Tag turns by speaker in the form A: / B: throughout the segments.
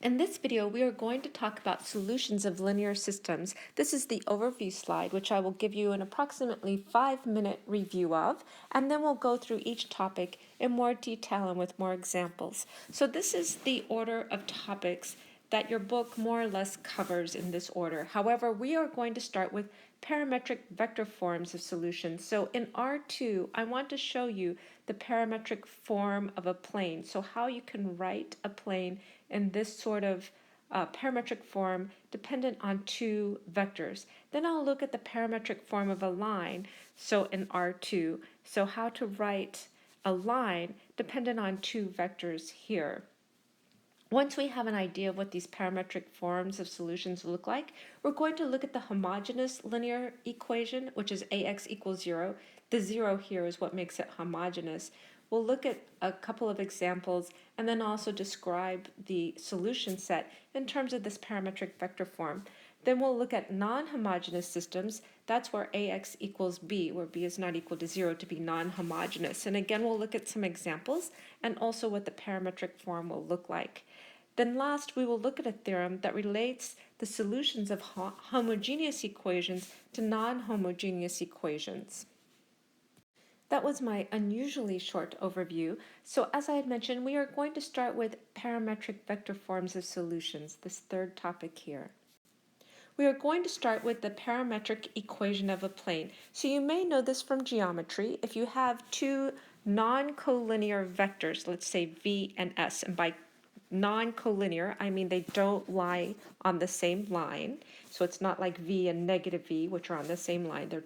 A: In this video, we are going to talk about solutions of linear systems. This is the overview slide, which I will give you an approximately 5-minute review of, and then we'll go through each topic in more detail and with more examples. So this is the order of topics that your book more or less covers in this order. However, we are going to start with parametric vector forms of solutions. So in R2, I want to show you the parametric form of a plane. So how you can write a plane in this sort of parametric form dependent on two vectors. Then I'll look at the parametric form of a line, so in R2, so how to write a line dependent on two vectors here. Once we have an idea of what these parametric forms of solutions look like, we're going to look at the homogeneous linear equation, which is ax equals 0. The 0 here is what makes it homogeneous. We'll look at a couple of examples and then also describe the solution set in terms of this parametric vector form. Then we'll look at non-homogeneous systems. That's where ax equals b, where b is not equal to 0, to be non-homogeneous. And again, we'll look at some examples and also what the parametric form will look like. Then last, we will look at a theorem that relates the solutions of homogeneous equations to non-homogeneous equations. That was my unusually short overview. So as I had mentioned, we are going to start with parametric vector forms of solutions, this third topic here. We are going to start with the parametric equation of a plane. So you may know this from geometry. If you have two non-collinear vectors, let's say v and s, and by non-collinear, I mean they don't lie on the same line. So it's not like v and negative v, which are on the same line. They're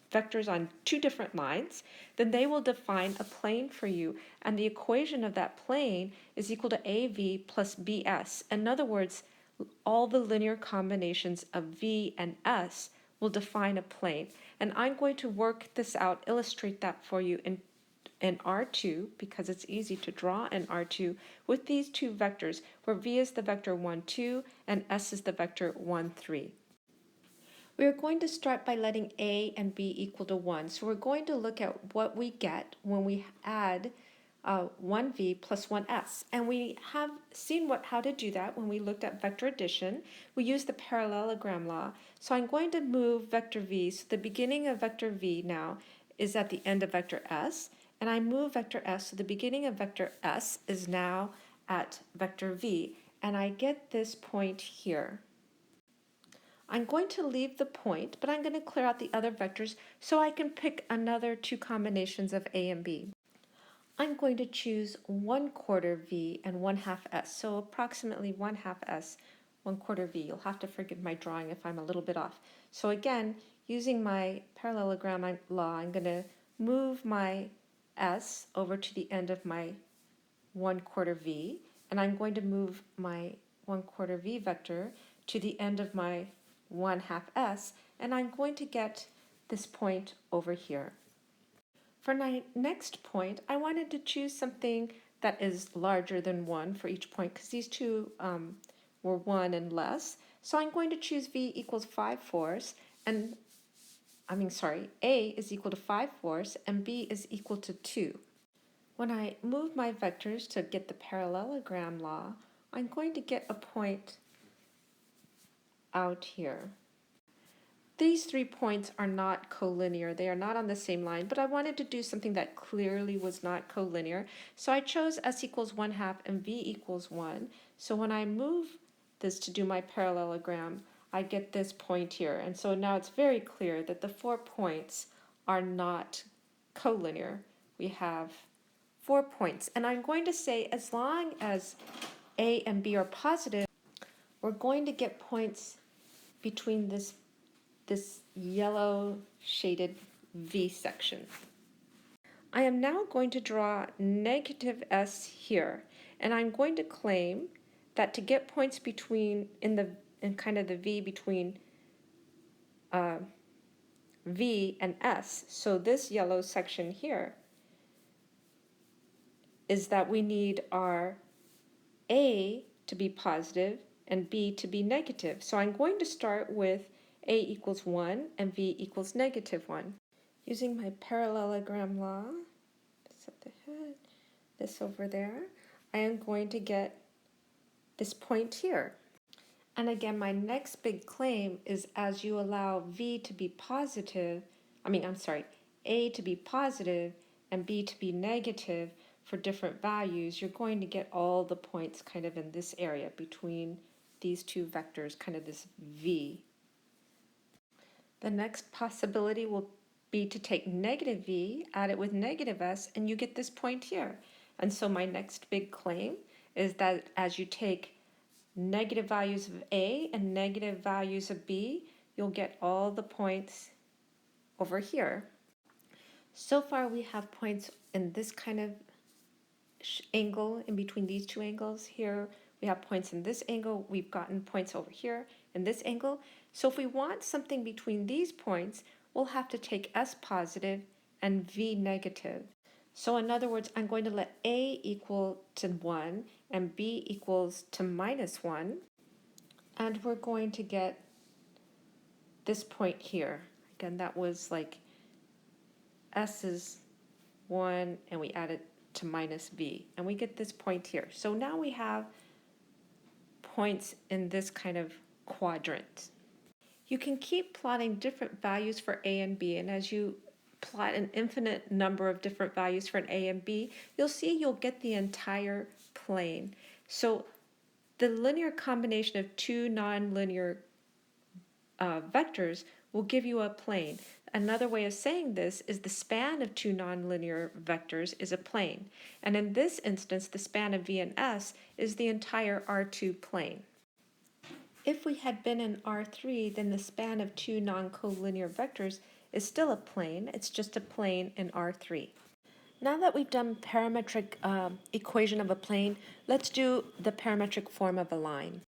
A: vectors on two different lines. Then they will define a plane for you. And the equation of that plane is equal to AV plus BS. In other words, all the linear combinations of v and s will define a plane. And I'm going to work this out, illustrate that for you in R2, because it's easy to draw in R2, with these two vectors, where v is the vector 1, 2, and s is the vector 1, 3. We are going to start by letting a and b equal to 1. So we're going to look at what we get when we add 1v plus 1s. And we have seen how to do that when we looked at vector addition. We used the parallelogram law. So I'm going to move vector v. So the beginning of vector v now is at the end of vector s. And I move vector s, so the beginning of vector s is now at vector v. And I get this point here. I'm going to leave the point, but I'm going to clear out the other vectors so I can pick another two combinations of a and b. I'm going to choose 1/4 v and 1/2 s, so approximately 1/2 s, 1/4 v. You'll have to forgive my drawing if I'm a little bit off. So again, using my parallelogram law, I'm going to move my s over to the end of my 1/4 v, and I'm going to move my 1/4 v vector to the end of my 1/2 s, and I'm going to get this point over here. For my next point, I wanted to choose something that is larger than 1 for each point, because these two were 1 and less. So I'm going to choose v equals 5/4, and a is equal to 5/4, and b is equal to 2. When I move my vectors to get the parallelogram law, I'm going to get a point out here. These 3 points are not collinear. They are not on the same line, but I wanted to do something that clearly was not collinear. So I chose s equals 1/2 and v equals 1. So when I move this to do my parallelogram, I get this point here. And so now it's very clear that the 4 points are not collinear. We have 4 points. And I'm going to say as long as a and b are positive, we're going to get points between this yellow shaded V section. I am now going to draw negative s here, and I'm going to claim that to get points between in kind of the V between V and S, so this yellow section here, is that we need our A to be positive and B to be negative. So I'm going to start with a equals 1 and v equals negative 1. Using my parallelogram law, set the head, this over there, I am going to get this point here. And again, my next big claim is as you allow V to be positive, A to be positive and B to be negative for different values, you're going to get all the points kind of in this area between these two vectors, kind of this V. The next possibility will be to take negative V, add it with negative S, and you get this point here. And so my next big claim is that as you take negative values of A and negative values of B, you'll get all the points over here. So far we have points in this kind of angle in between these two angles. Here we have points in this angle. We've gotten points over here in this angle. So if we want something between these points, we'll have to take S positive and V negative. So in other words, I'm going to let A equal to 1 and B equals to minus 1. And we're going to get this point here. Again, that was like S is 1 and we add it to minus V. And we get this point here. So now we have points in this kind of quadrant. You can keep plotting different values for A and B, and as you plot an infinite number of different values for an A and B, you'll see you'll get the entire plane. So the linear combination of two nonlinear vectors will give you a plane. Another way of saying this is the span of two nonlinear vectors is a plane. And in this instance, the span of V and S is the entire R2 plane. If we had been in R3, then the span of two non-collinear vectors is still a plane. It's just a plane in R3. Now that we've done parametric equation of a plane, let's do the parametric form of a line.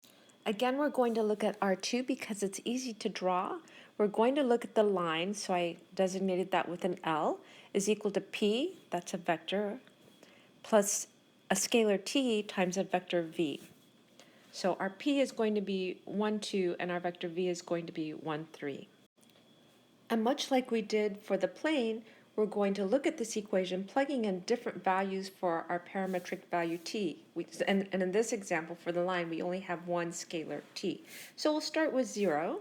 A: Again, we're going to look at R2 because it's easy to draw. We're going to look at the line, so I designated that with an L, is equal to P, that's a vector, plus a scalar T times a vector V. So our P is going to be 1, 2, and our vector V is going to be 1, 3. And much like we did for the plane, we're going to look at this equation, plugging in different values for our parametric value t. And in this example, for the line, we only have one scalar t. So we'll start with 0.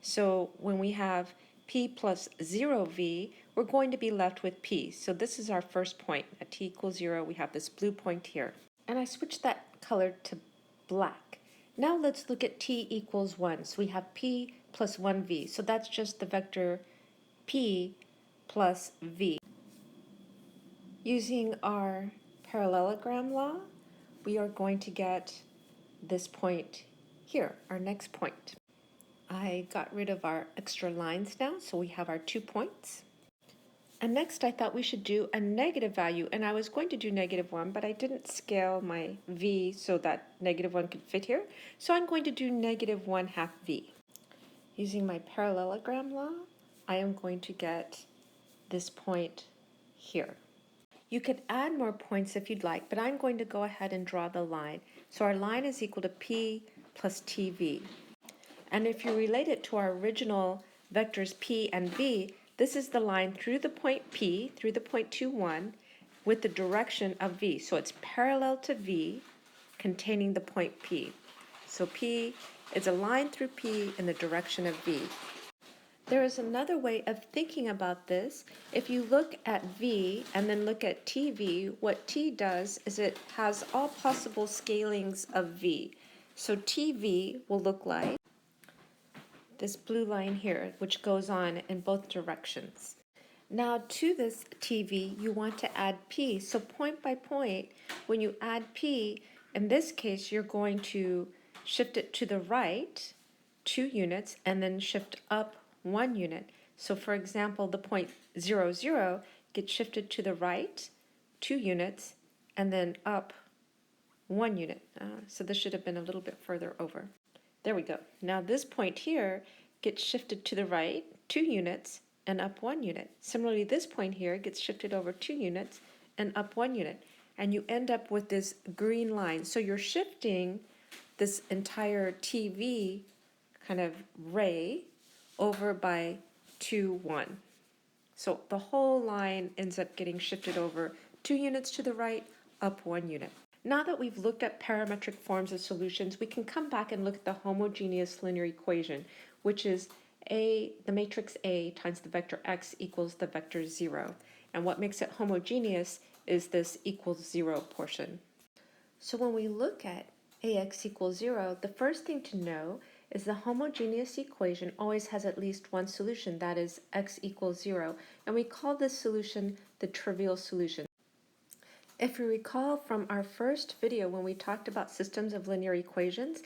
A: So when we have p plus 0v, we're going to be left with p. So this is our first point. At t equals 0, we have this blue point here. And I switched that color to black. Now let's look at t equals 1. So we have p plus 1v. So that's just the vector p plus v. Using our parallelogram law, we are going to get this point here, our next point. I got rid of our extra lines now, so we have our 2 points. And next I thought we should do a negative value, and I was going to do -1, but I didn't scale my v so that -1 could fit here. So I'm going to do -1/2 v. Using my parallelogram law, I am going to get this point here. You could add more points if you'd like, but I'm going to go ahead and draw the line. So our line is equal to p plus tv. And if you relate it to our original vectors p and v, this is the line through the point p, through the point 2, 1, with the direction of v. So it's parallel to v, containing the point p. So p is a line through p in the direction of v. There is another way of thinking about this. If you look at v and then look at tv, what t does is it has all possible scalings of v. So tv will look like this blue line here, which goes on in both directions. Now to this tv, you want to add p. So point by point, when you add p, in this case, you're going to shift it to the right 2 units and then shift up 1 unit. So for example, the point 0, 0 gets shifted to the right 2 units and then up 1 unit. So this should have been a little bit further over. There we go. Now this point here gets shifted to the right 2 units and up 1 unit. Similarly, this point here gets shifted over 2 units and up 1 unit. And you end up with this green line. So you're shifting this entire TV kind of ray over by 2, 1. So the whole line ends up getting shifted over 2 units to the right, up 1 unit. Now that we've looked at parametric forms of solutions, we can come back and look at the homogeneous linear equation, which is the matrix A times the vector x equals the vector 0. And what makes it homogeneous is this equals 0 portion. So when we look at ax equals 0, the first thing to know is the homogeneous equation always has at least one solution, that is x equals 0, and we call this solution the trivial solution. If you recall from our first video when we talked about systems of linear equations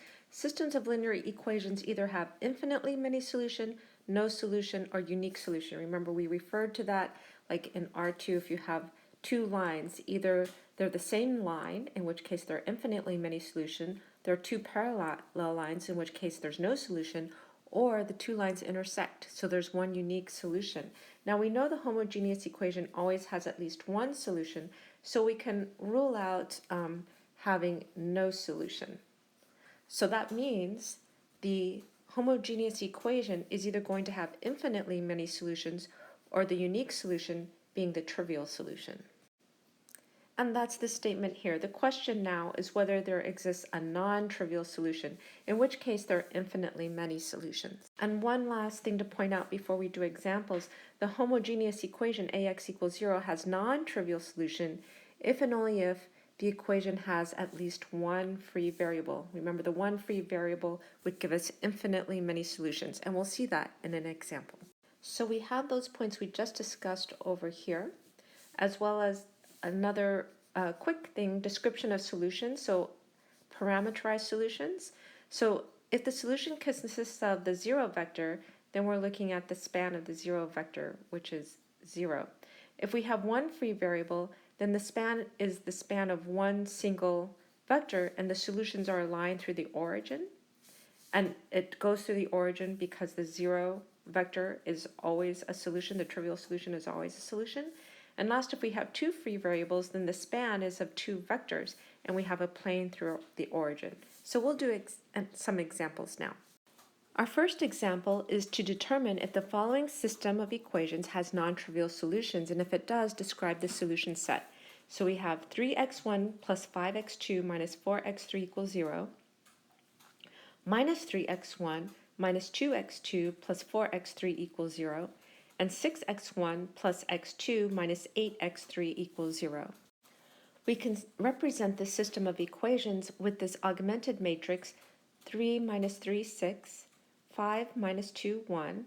A: either have infinitely many solution, no solution, or unique solution. Remember, we referred to that like in R2 if you have two lines, either they're the same line, in which case they're infinitely many solution, there are two parallel lines, in which case there's no solution, or the two lines intersect, so there's one unique solution. Now we know the homogeneous equation always has at least one solution, so we can rule out having no solution. So that means the homogeneous equation is either going to have infinitely many solutions or the unique solution being the trivial solution. And that's the statement here. The question now is whether there exists a non-trivial solution, in which case there are infinitely many solutions. And one last thing to point out before we do examples, the homogeneous equation ax equals 0 has non-trivial solution if and only if the equation has at least one free variable. Remember, the one free variable would give us infinitely many solutions, and we'll see that in an example. So we have those points we just discussed over here, as well as another quick thing, description of solutions, so parameterized solutions. So if the solution consists of the 0 vector, then we're looking at the span of the 0 vector, which is 0. If we have one free variable, then the span is the span of one single vector, and the solutions are aligned through the origin. And it goes through the origin because the 0 vector is always a solution, the trivial solution is always a solution. And last, if we have two free variables, then the span is of two vectors, and we have a plane through the origin. So we'll do some examples now. Our first example is to determine if the following system of equations has non-trivial solutions, and if it does, describe the solution set. So we have 3x1 plus 5x2 minus 4x3 equals 0, minus 3x1 minus 2x2 plus 4x3 equals 0, and 6x1 plus x2 minus 8x3 equals 0. We can represent the system of equations with this augmented matrix 3 minus 3, 6, 5 minus 2, 1,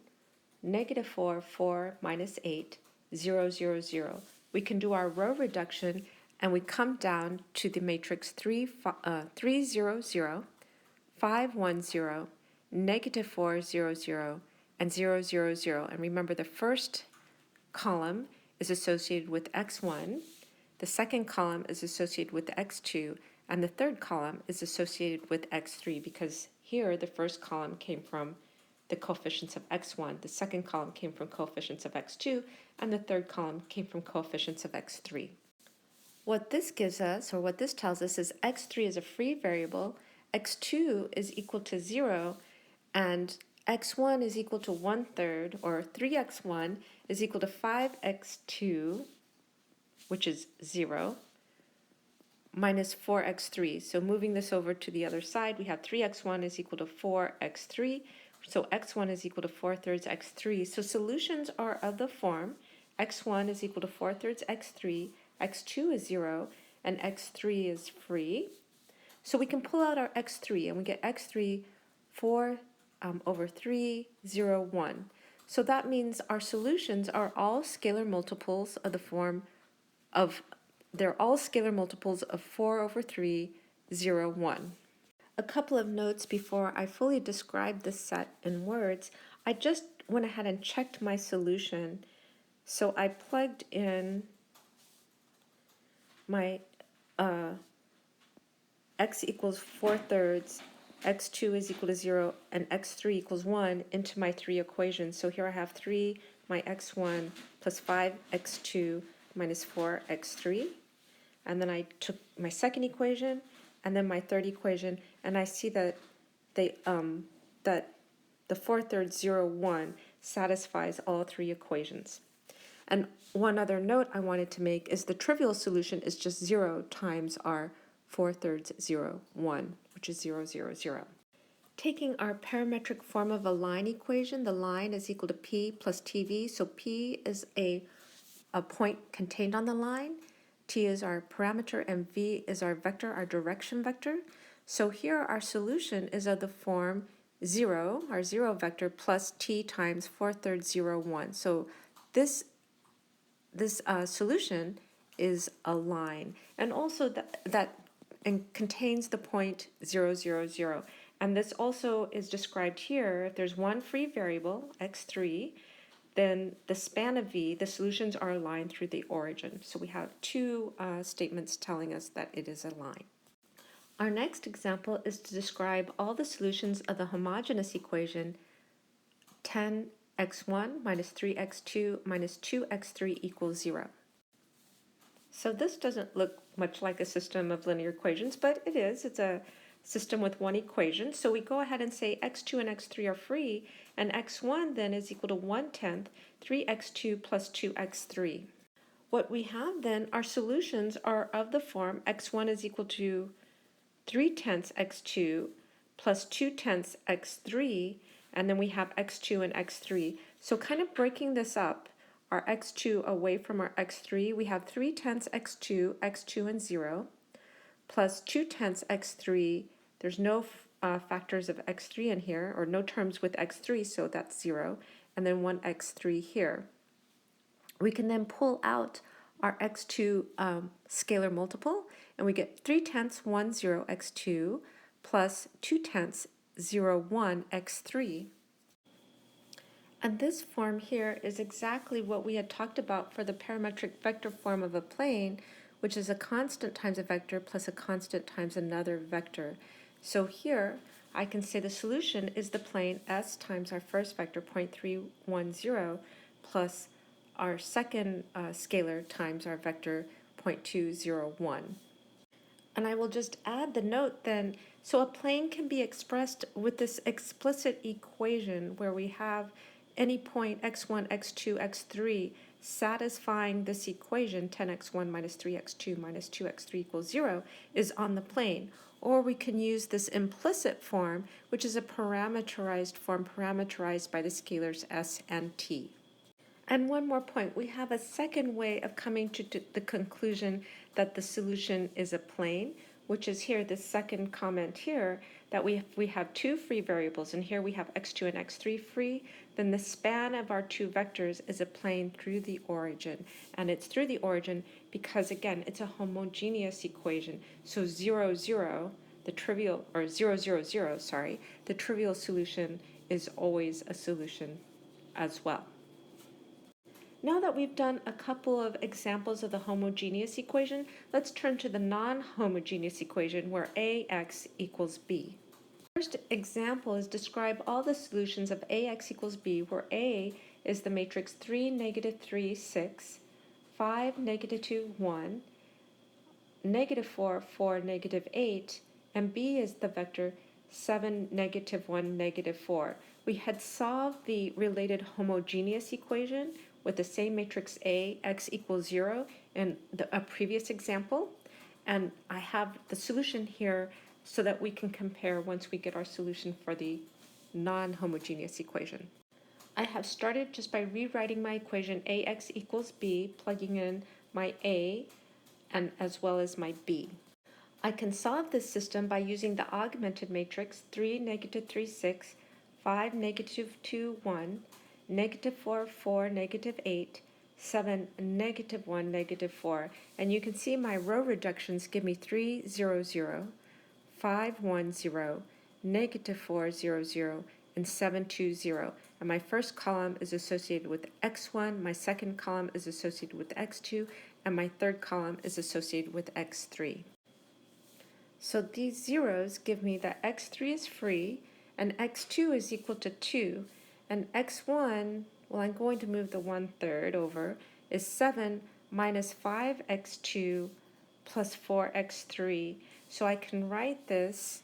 A: negative 4, 4 minus 8, 0, 0, 0. We can do our row reduction and we come down to the matrix 3, 0, 0, 5, 1, 0, negative 4, 0, 0, and 0, 0, 0. And remember, the first column is associated with x1, the second column is associated with x2, and the third column is associated with x3, because here the first column came from the coefficients of x1, the second column came from coefficients of x2, and the third column came from coefficients of x3. What this gives us, or what this tells us, is x3 is a free variable, x2 is equal to 0, and x1 is equal to 1/3, or 3x1 is equal to 5x2, which is 0, minus 4x3. So moving this over to the other side, we have 3x1 is equal to 4x3, so x1 is equal to 4/3 x3. So solutions are of the form x1 is equal to 4/3 x3, x2 is 0, and x3 is free. So we can pull out our x3, and we get x3 4 over 3, 0, 1. So that means our solutions are all scalar multiples of the form of, they're all scalar multiples of 4 over 3, 0, 1. A couple of notes before I fully describe this set in words. I just went ahead and checked my solution. So I plugged in my x equals 4/3, x2 is equal to 0, and x3 equals 1 into my three equations. So here I have 3, my x1, plus 5x2 minus 4x3. And then I took my second equation, and then my third equation, and I see that that the 4/3, 0, 1 satisfies all three equations. And one other note I wanted to make is the trivial solution is just 0 times our 4/3, 0, 1, which is 0, 0, 0. Taking our parametric form of a line equation, the line is equal to P plus TV. So P is a point contained on the line, T is our parameter, and V is our vector, our direction vector. So here our solution is of the form 0, our 0 vector, plus T times 4/3, 0, 1. So this solution is a line, and also that contains the point 0, 0, 0. And this also is described here. If there's one free variable, x3, then the span of V, the solutions are aligned through the origin. So we have two statements telling us that it is a line. Our next example is to describe all the solutions of the homogeneous equation 10x1 minus 3x2 minus 2x3 equals 0. So this doesn't look much like a system of linear equations, but it is. It's a system with one equation. So we go ahead and say x2 and x3 are free, and x1 then is equal to 1/10 3x2 plus 2x3. What we have then, our solutions are of the form x1 is equal to 3/10 x2 plus 2/10 x3, and then we have x2 and x3. So kind of breaking this up, our x2 away from our x3, we have 3/10 x2, x2 and 0, plus 2/10 x3. There's no factors of x3 in here, or no terms with x3, so that's 0, and then 1 x3 here. We can then pull out our x2 scalar multiple, and we get 3/10 1, 0 x2 plus 2/10 0, 1 x3. And this form here is exactly what we had talked about for the parametric vector form of a plane, which is a constant times a vector plus a constant times another vector. So here I can say the solution is the plane S times our first vector 0.310 plus our second scalar times our vector 0.201. And I will just add the note then, so a plane can be expressed with this explicit equation where we have any point x1, x2, x3 satisfying this equation 10x1 minus 3x2 minus 2x3 equals 0 is on the plane. Or we can use this implicit form, which is a parameterized form, parameterized by the scalars s and t. And one more point, we have a second way of coming to the conclusion that the solution is a plane, which is here, this second comment here, that we have two free variables, and here we have x2 and x3 free, then the span of our two vectors is a plane through the origin. And it's through the origin because, again, it's a homogeneous equation. So 0, 0, the trivial, or 0, 0, 0, sorry, the trivial solution is always a solution as well. Now that we've done a couple of examples of the homogeneous equation, let's turn to the non-homogeneous equation where ax equals b. First example is describe all the solutions of ax equals b, where A is the matrix 3, negative 3, 6, 5, negative 2, 1, negative 4, 4, negative 8, and b is the vector 7, negative 1, negative 4. We had solved the related homogeneous equation with the same matrix A, x equals 0 in a previous example. And I have the solution here so that we can compare once we get our solution for the non-homogeneous equation. I have started just by rewriting my equation ax equals b, plugging in my a and as well as my b. I can solve this system by using the augmented matrix 3, negative 3, 6, 5, negative 2, 1, negative 4, 4, negative 8, 7, negative 1, negative 4. And you can see my row reductions give me 3, 0, 0, 5, 1, 0, negative 4, 0, 0, and 7, 2, 0. And my first column is associated with x1, my second column is associated with x2, and my third column is associated with x3. So these zeros give me that x3 is free, and x2 is equal to 2, and x1, well, I'm going to move the 1/3 over, is 7 minus 5x2 plus 4x3. So I can write this,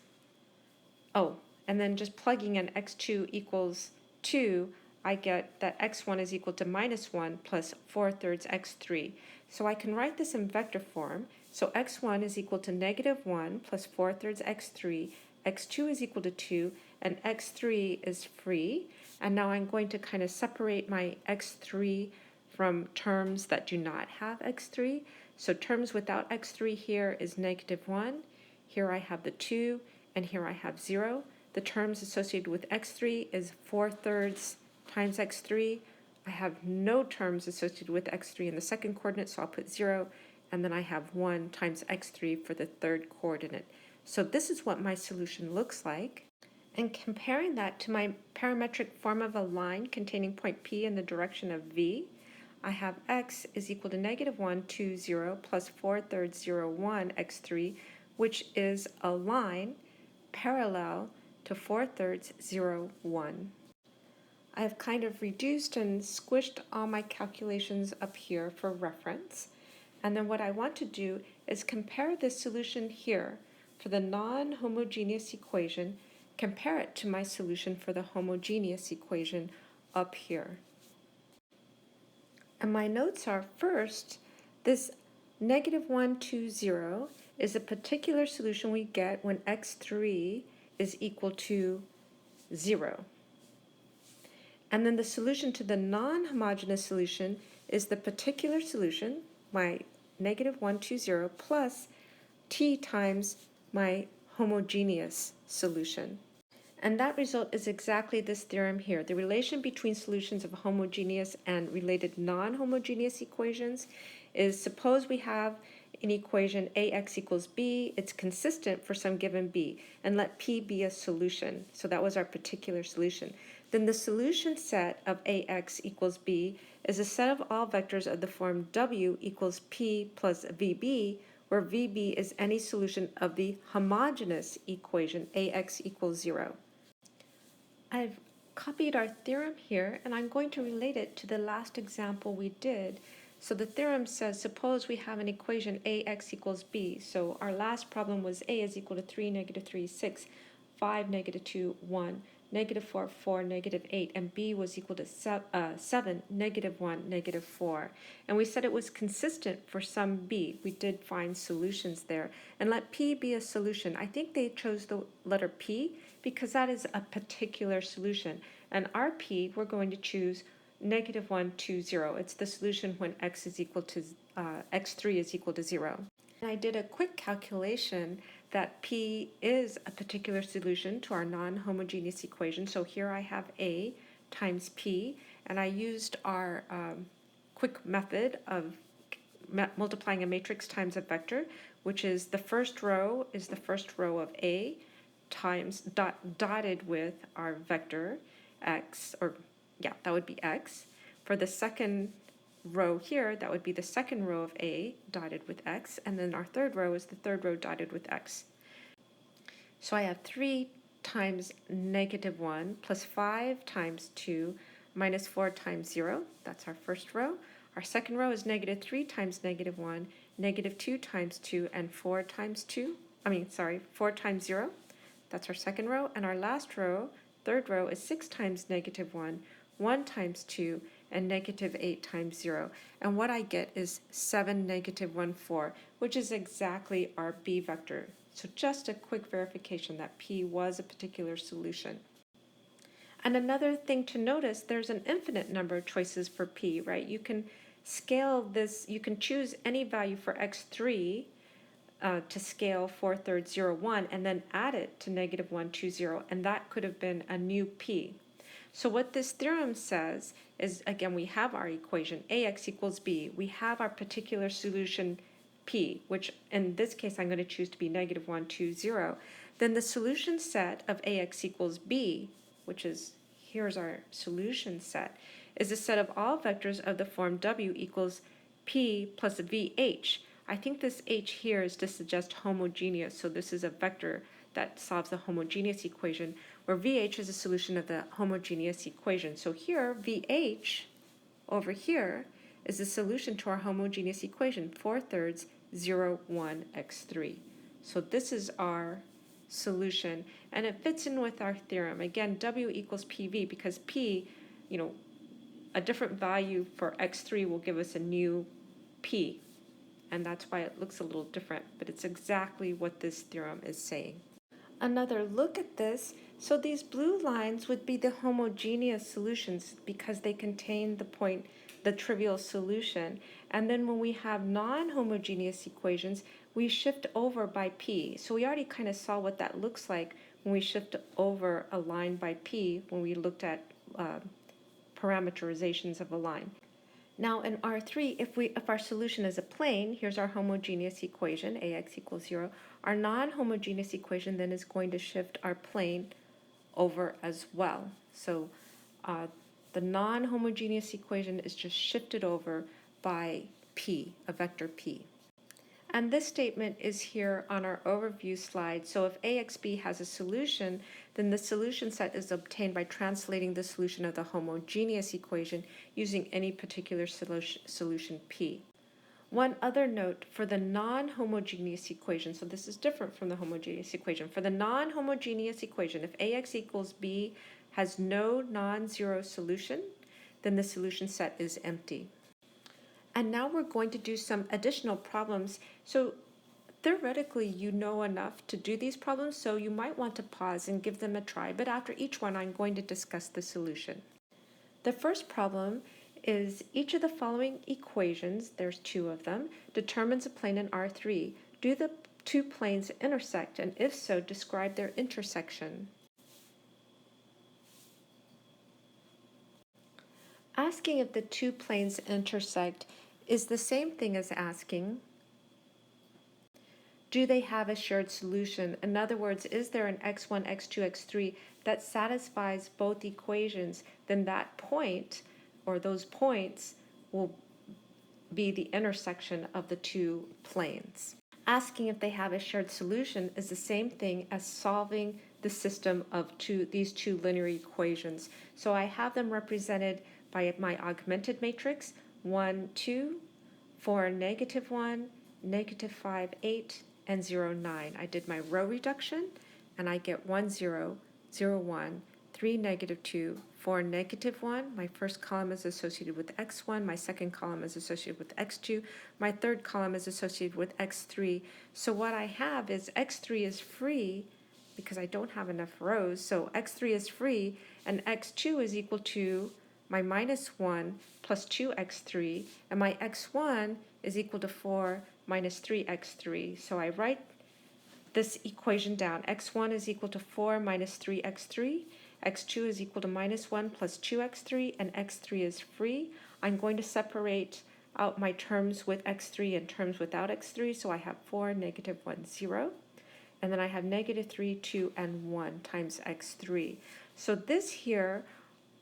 A: and then just plugging in x2 equals 2, I get that x1 is equal to minus 1 plus 4/3 x3. So I can write this in vector form. So x1 is equal to negative 1 plus 4/3 x3, x2 is equal to 2, and x3 is free. And now I'm going to kind of separate my x3 from terms that do not have x3. So terms without x3 here is negative 1. Here I have the 2, and here I have 0. The terms associated with x3 is 4/3 times x3. I have no terms associated with x3 in the second coordinate, so I'll put 0. And then I have 1 times x3 for the third coordinate. So this is what my solution looks like. And comparing that to my parametric form of a line containing point P in the direction of V, I have x is equal to negative 1, 2, 0, plus 4/3, 0, 1, x3, which is a line parallel to 4/3, 0, 1. I have kind of reduced and squished all my calculations up here for reference. And then what I want to do is compare this solution here for the non-homogeneous equation, compare it to my solution for the homogeneous equation up here. And my notes are, first, this negative 1, 2, 0 is a particular solution we get when x3 is equal to 0. And then the solution to the non-homogeneous solution is the particular solution, my negative 1, 2, 0, plus t times my homogeneous solution. And that result is exactly this theorem here. The relation between solutions of homogeneous and related non-homogeneous equations is, suppose we have an equation ax equals b, it's consistent for some given b, and let p be a solution. So that was our particular solution. Then the solution set of ax equals b is a set of all vectors of the form w equals p plus vb, where vb is any solution of the homogeneous equation ax equals 0. I've copied our theorem here, and I'm going to relate it to the last example we did. So the theorem says, suppose we have an equation ax equals b. So our last problem was a is equal to 3, negative 3, 6, 5, negative 2, 1, negative 4, 4, negative 8, and b was equal to 7, negative 1, negative 4. And we said it was consistent for some b. We did find solutions there. And let p be a solution. I think they chose the letter p because that is a particular solution. And our p, we're going to choose negative 1, 2, 0. It's the solution when x is equal to x3 is equal to 0. And I did a quick calculation that p is a particular solution to our non-homogeneous equation. So here I have a times p, and I used our quick method of multiplying a matrix times a vector, which is the first row is the first row of a times dotted with our vector x, or yeah, that would be x. For the second row here, that would be the second row of a dotted with x, and then our third row is the third row dotted with x. So I have 3 times negative 1 plus 5 times 2 minus 4 times 0. That's our first row. Our second row is negative 3 times negative 1, negative 2 times 2, and 4 times 4 times 0. That's our second row. And our last row, third row, is 6 times negative 1, 1 times 2, and negative 8 times 0. And what I get is 7, negative 1, 4, which is exactly our b vector. So just a quick verification that p was a particular solution. And another thing to notice, there's an infinite number of choices for p, right? You can scale this, you can choose any value for x3 to scale 4/3, 0, 1, and then add it to negative 1, 2, 0, and that could have been a new p. So what this theorem says is, again, we have our equation ax equals b. We have our particular solution p, which in this case I'm going to choose to be negative 1, 2, 0. Then the solution set of ax equals b, which is, here's our solution set, is a set of all vectors of the form w equals p plus vh. I think this h here is to suggest homogeneous, so this is a vector that solves the homogeneous equation, where vh is a solution of the homogeneous equation. So here, vh over here is the solution to our homogeneous equation, 4/3, 0, 1, x3. So this is our solution, and it fits in with our theorem. Again, w equals pv, because p, a different value for x3 will give us a new p. and that's why it looks a little different, but it's exactly what this theorem is saying. Another look at this, so these blue lines would be the homogeneous solutions because they contain the trivial solution. And then when we have non-homogeneous equations, we shift over by p. So we already kind of saw what that looks like when we shift over a line by p when we looked at parameterizations of a line. Now in R3, if our solution is a plane, here's our homogeneous equation, ax equals 0. Our non-homogeneous equation then is going to shift our plane over as well. So the non-homogeneous equation is just shifted over by p, a vector p. And this statement is here on our overview slide. So if AXB has a solution, then the solution set is obtained by translating the solution of the homogeneous equation using any particular solution P. One other note for the non-homogeneous equation, so this is different from the homogeneous equation. For the non-homogeneous equation, if AX equals B has no non-zero solution, then the solution set is empty. And now we're going to do some additional problems. So theoretically, you know enough to do these problems, so you might want to pause and give them a try. But after each one, I'm going to discuss the solution. The first problem is each of the following equations, there's two of them, determines a plane in R3. Do the two planes intersect? And if so, describe their intersection. Asking if the two planes intersect is the same thing as asking, do they have a shared solution? In other words, is there an x1, x2, x3 that satisfies both equations? Then that point, or those points, will be the intersection of the two planes. Asking if they have a shared solution is the same thing as solving the system of these two linear equations. So I have them represented by my augmented matrix, 1, 2, 4, negative 1, negative 5, 8, and 0, 9. I did my row reduction, and I get 1, 0, 0, 1, 3, negative 2, 4, negative 1. My first column is associated with x1. My second column is associated with x2. My third column is associated with x3. So what I have is x3 is free because I don't have enough rows. So x3 is free, and x2 is equal to my minus 1 plus 2x3, and my x1 is equal to 4 minus 3x3. So I write this equation down. x1 is equal to 4 minus 3x3, x2 is equal to minus 1 plus 2x3, and x3 is free. I'm going to separate out my terms with x3 and terms without x3, so I have 4, negative 1, 0. And then I have negative 3, 2, and 1 times x3. So this here,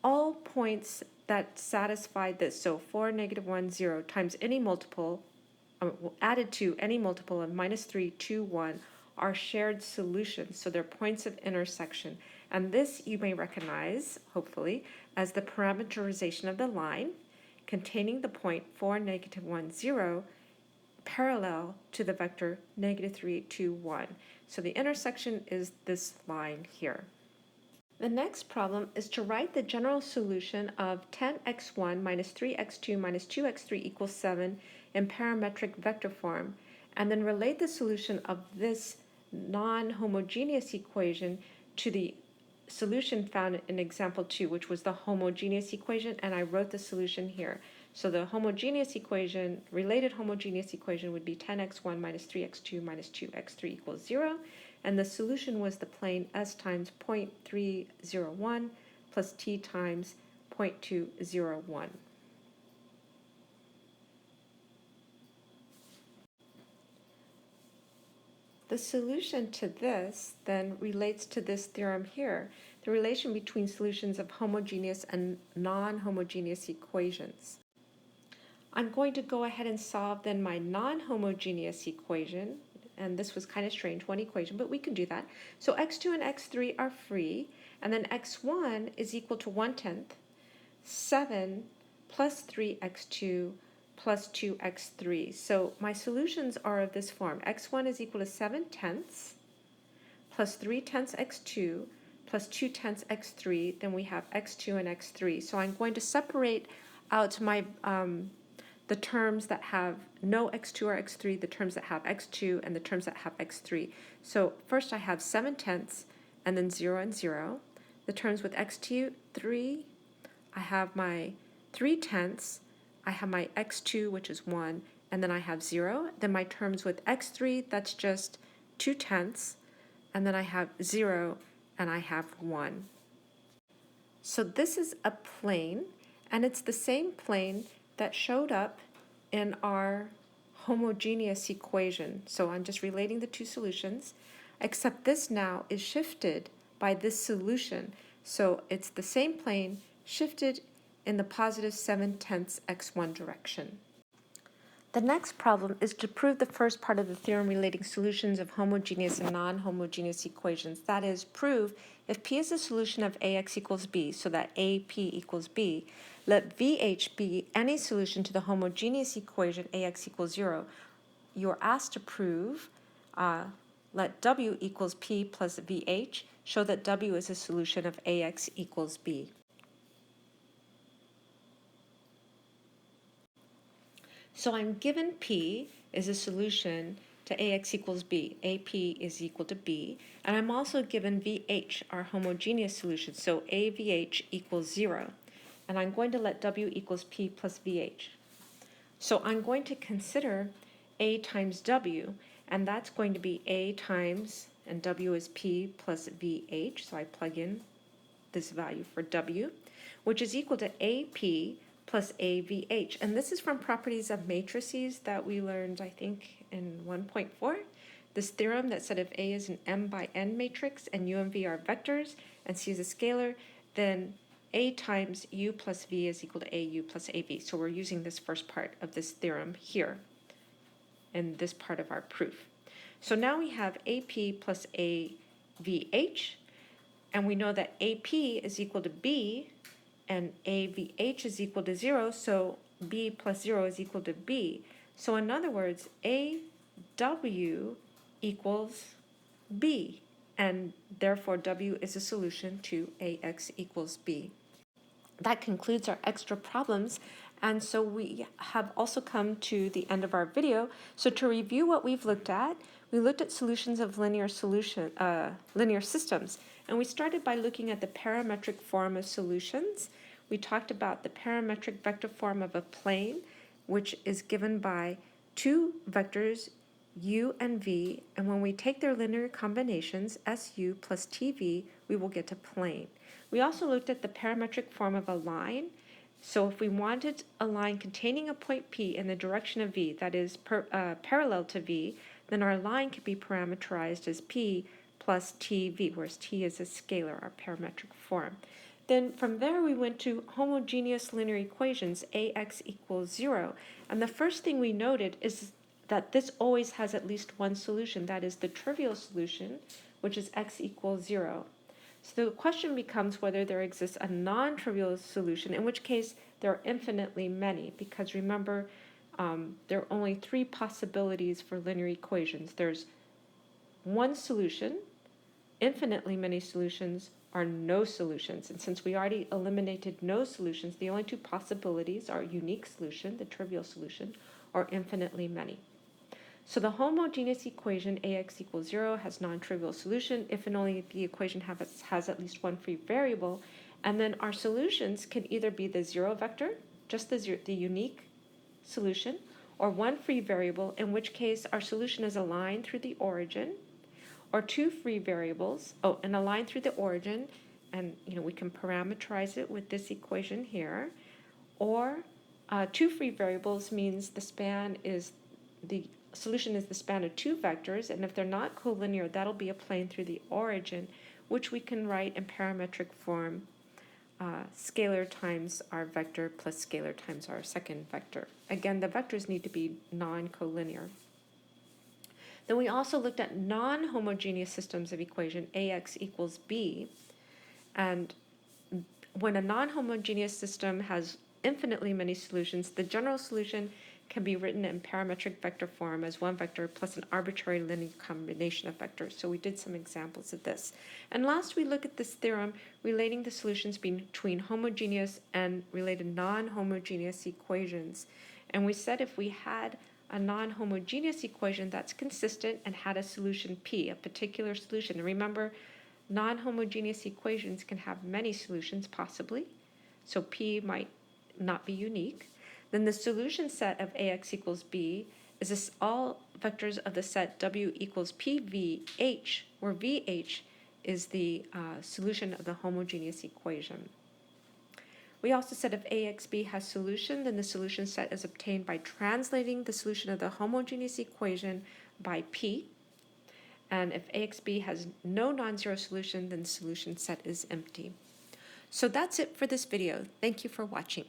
A: all points that satisfy this, so 4, negative 1, 0 times any multiple, added to any multiple of minus 3, 2, 1, are shared solutions, so they're points of intersection. And this you may recognize, hopefully, as the parameterization of the line containing the point 4, negative 1, 0 parallel to the vector negative 3, 2, 1. So the intersection is this line here. The next problem is to write the general solution of 10x1 minus 3x2 minus 2x3 equals 7 in parametric vector form, and then relate the solution of this non-homogeneous equation to the solution found in example 2, which was the homogeneous equation, and I wrote the solution here. So the homogeneous equation, related homogeneous equation would be 10x1 minus 3x2 minus 2x3 equals 0. And the solution was the plane s times 0.301 plus t times 0.201. The solution to this then relates to this theorem here, the relation between solutions of homogeneous and non-homogeneous equations. I'm going to go ahead and solve then my non-homogeneous equation, and this was kind of strange, one equation, but we can do that. So x2 and x3 are free, and then x1 is equal to 1/10, 7 plus 3x2 plus 2x3. So my solutions are of this form. x1 is equal to 7/10 plus 3/10 x2 plus 2/10 x3. Then we have x2 and x3. So I'm going to separate out my the terms that have no x2 or x3, the terms that have x2, and the terms that have x3. So first I have 7/10 and then 0 and 0. The terms with x2, 3, I have my 3/10, I have my x2, which is 1, and then I have 0. Then my terms with x3, that's just 2/10, and then I have 0, and I have 1. So this is a plane, and it's the same plane that showed up in our homogeneous equation. So I'm just relating the two solutions, except this now is shifted by this solution. So it's the same plane shifted in the positive 7/10 x1 direction. The next problem is to prove the first part of the theorem relating solutions of homogeneous and non-homogeneous equations. That is, prove if P is a solution of AX equals B, so that AP equals B, let VH be any solution to the homogeneous equation AX equals 0. You're asked to prove, let W equals P plus VH, show that W is a solution of AX equals B. So I'm given P is a solution to AX equals B. AP is equal to B. And I'm also given VH, our homogeneous solution. So AVH equals 0. And I'm going to let W equals P plus VH. So I'm going to consider A times W. And that's going to be A times, and W is P plus VH. So I plug in this value for W, which is equal to AP plus AVH. And this is from properties of matrices that we learned, I think, in 1.4. This theorem that said if A is an M by N matrix and U and V are vectors and C is a scalar, then A times U plus V is equal to AU plus AV. So we're using this first part of this theorem here in this part of our proof. So now we have AP plus AVH, and we know that AP is equal to B and AVH is equal to 0, so B plus 0 is equal to B. So in other words, AW equals B, and therefore W is a solution to AX equals B. That concludes our extra problems, and so we have also come to the end of our video. So to review what we've looked at, we looked at solutions of linear systems, and we started by looking at the parametric form of solutions. We talked about the parametric vector form of a plane, which is given by two vectors, u and v, and when we take their linear combinations, su plus tv, we will get a plane. We also looked at the parametric form of a line. So if we wanted a line containing a point P in the direction of v, that is parallel to v, then our line could be parameterized as P plus TV, whereas T is a scalar, our parametric form. Then from there we went to homogeneous linear equations, AX equals 0. And the first thing we noted is that this always has at least one solution, that is the trivial solution, which is x equals 0. So the question becomes whether there exists a non-trivial solution, in which case there are infinitely many, because remember, there are only three possibilities for linear equations. There's one solution, infinitely many solutions, or no solutions. And since we already eliminated no solutions, the only two possibilities are unique solution, the trivial solution, or infinitely many. So the homogeneous equation AX equals 0 has non-trivial solution if and only if the equation has at least one free variable. And then our solutions can either be the 0 vector, just the unique solution, or one free variable, in which case our solution is a line through the origin, or two free variables, and a line through the origin, and we can parameterize it with this equation here, or two free variables means the solution is the span of two vectors, and if they're not collinear, that'll be a plane through the origin, which we can write in parametric form, scalar times our vector plus scalar times our second vector. Again, the vectors need to be non-collinear. Then we also looked at non-homogeneous systems of equation AX equals B, and when a non-homogeneous system has infinitely many solutions, the general solution can be written in parametric vector form as one vector plus an arbitrary linear combination of vectors. So we did some examples of this. And last, we look at this theorem relating the solutions between homogeneous and related non-homogeneous equations. And we said if we had a non-homogeneous equation that's consistent and had a solution P, a particular solution. And remember, non-homogeneous equations can have many solutions possibly, so P might not be unique. Then the solution set of AX equals B is this all vectors of the set W equals PVH, where VH is the solution of the homogeneous equation. We also said if AXB has solution, then the solution set is obtained by translating the solution of the homogeneous equation by P. And if AXB has no non-zero solution, then the solution set is empty. So that's it for this video. Thank you for watching.